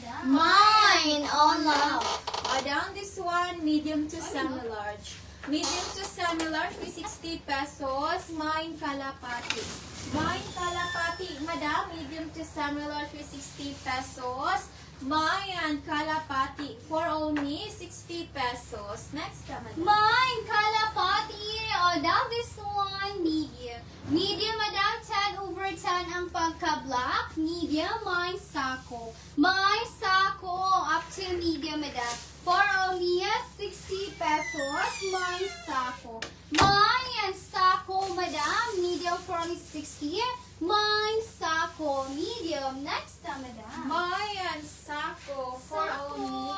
madam? Mine, all love. Down this one, medium to semi-large. Medium to semi-large with 60 pesos. Mine kalapati. Mine kalapati, madam. Medium to semi-large with 60 pesos. Mine kalapati for only 60 pesos. Next, madam. Mine, kalapati. Down this one, medium. Medium, madam, 10/10 ang pagka-black. Medium, mine, sako. Mine, sako, up to medium, madam. For only 60 pesos, mine, sako. Mine, sako, madam. Medium for only 60. Mine, sako, medium. Next, madam. Mine sako for only.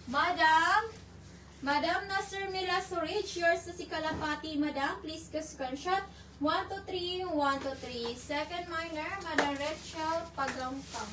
Sako. Madam Nasir Mila Surich, yours sa si Kalapati, madam. Please ka screenshot. 1 to 3, 1 to 3. Second minor, madam Rachel Pagampang.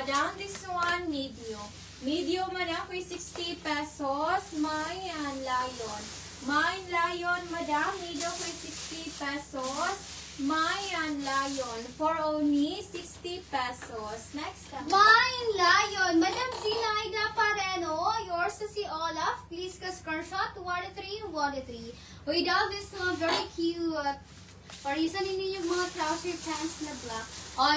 Down this one, medium. Medium, madam, with 60 pesos. Mine lion. Mine lion, madam. Medium with 60 pesos. Mine lion for only 60 pesos. Next, Mine, lion. Madam Zinaida Pareno, yours to si Olaf. Please ka screenshot. 1 to 3, 1 to 3. Without this one, very cute. Parisan ninyo yung mga trouser pants na black.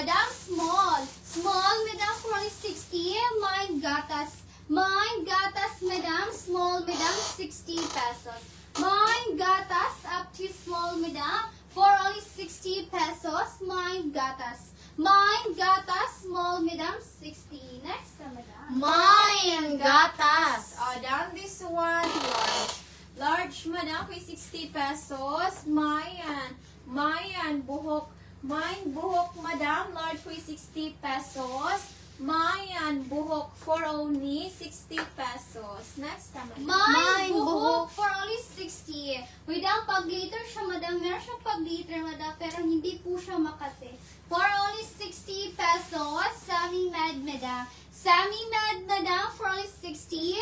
Down small. Small, madam, for only 60. Mine gatas. Mine gatas, madam. Small, madam, 60 pesos. Mine gatas, up to small, madam. For only 60 pesos. Mine gatas. Mine gatas, small, madam, 60. Next, madam. Mine, gatas. down this one, large. Large, madam, with 60 pesos. Mayan, buhok. Mine, buhok, madam, large with 60 pesos. Mayan, buhok for only 60 pesos. Next, madam. Mine, Mine, buhok for only 60. Without pag-glitter siya, madam. Meron siyang pag-glitter, madam, pero hindi po siya makate. For only 60 pesos, Sammy Mad, madam. Sammy Mad, madam, for only 60.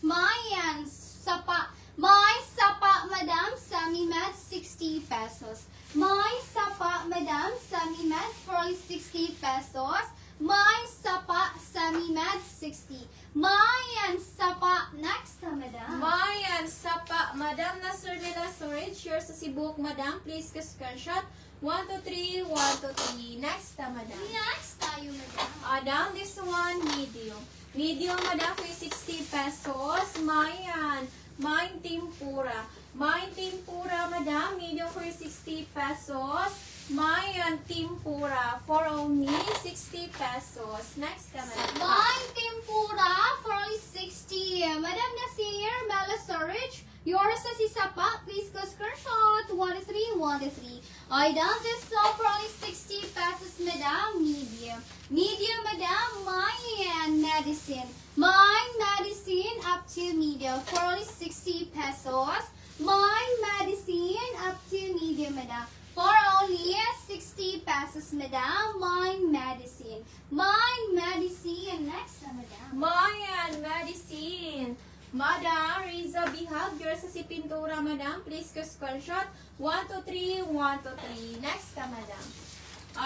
Mayan, sapa. Mine, sapa, madam, Sammy Mad, 60 pesos. Mine, sapa, madam, Sammy Mad, for only 60 pesos. Mine, sapa, Sammy Mad, 60. Mayan, sapa, next, madam. Mayan, sapa, madam Nasir Mila Storage, yours sa Sibuk, madam. Please ka screenshot. 1 to 3, 1 to 3. Next, madam. Next tayo, madam. Down this one, medium. Medium, madam, with 60 pesos. Mine tempura. Mine tempura, madam. Medium for 60 pesos. Mine tempura for only 60 pesos. Next, madam. Mine, tempura, for only 60. Madam Nasir, Mela Storage, yours sa si Sapa. Please go screenshot. 1 to 3, 1 to 3. Down this one for only 60 pesos, madam. Medium. Medium, madam. Mine, medicine. Mine, medicine, up to medium. For only 60 pesos. Mine, medicine, up to medium, madam. For only 60 pesos, madam. Mine, medicine. Mine, medicine. Next, madam. Mayan, medicine. Madam, Riza Bihag, yours sa si Pintura, madam. Please ka screenshot. 1 to 3, 1 to 3. Next, madam.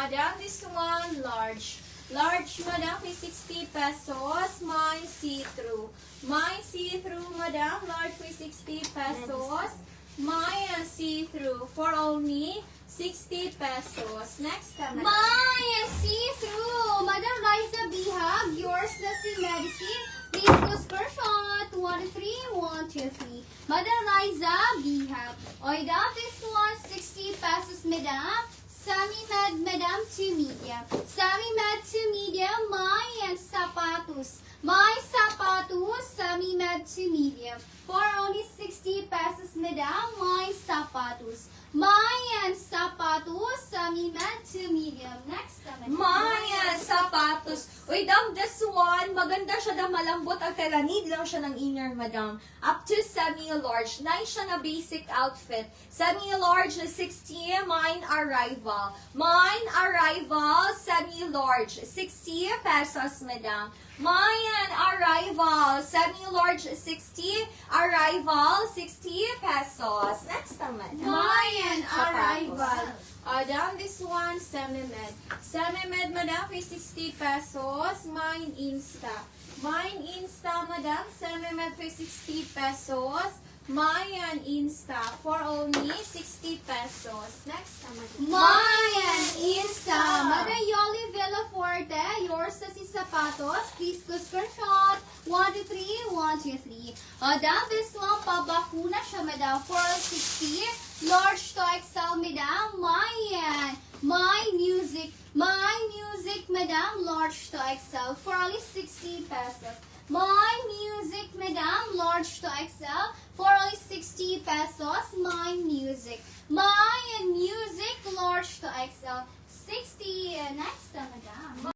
Down this one, large. Large, madam, with 60 pesos. Mine see-through. Mine see-through, madam. Large with 60 pesos. Mine see-through for only 60 pesos. Next, madam. Mine, see-through. Madam Riza Bihag, yours na si medicine. Please go screenshot. 1 to 3, 1 to 3. Madam Riza Bihag. Down this one, 60 pesos, madam. Sammy Mad, madam, to medium. Sammy Mad to medium. Mine, sapatos. Mine, sapatos. Sammy Mad to medium. For only 60 pesos, madam. Mine, sapatos. Mine, sapatos. Sammy Mad to medium. Next, madam. Maya, sapatos. Uy, dam, this one, maganda siya na malambot. Ang need lang siya ng inner, madam. Up to semi-large. Nice siya na basic outfit. Semi-large na 60, mine arrival. Mine arrival, semi-large. 60 pesos, madam. Mine arrival, semi-large 60, arrival 60 pesos. Next naman. Mayan, Sapatos. arrival. Down this one, Semi-Med. Semi-Med, madam, is 60 pesos. Mine Insta. Mine Insta, madam. Semi-Med is 60 pesos. Mine Insta for only 60 pesos. Next, madam. Mayan Insta. Madam Yoli Villaforte, yours sa si Sapatos. Please go screenshot. 1, 2, 3, 1, 2, 3. Madam, this one, pabakuna siya, madam. 460. Large to XL, madam. Mayan. My music, madam. Large to XL for only 60 pesos. My music, madam. Large to XL for only 60 pesos. My music. My music, large to XL, 60. Next, madam.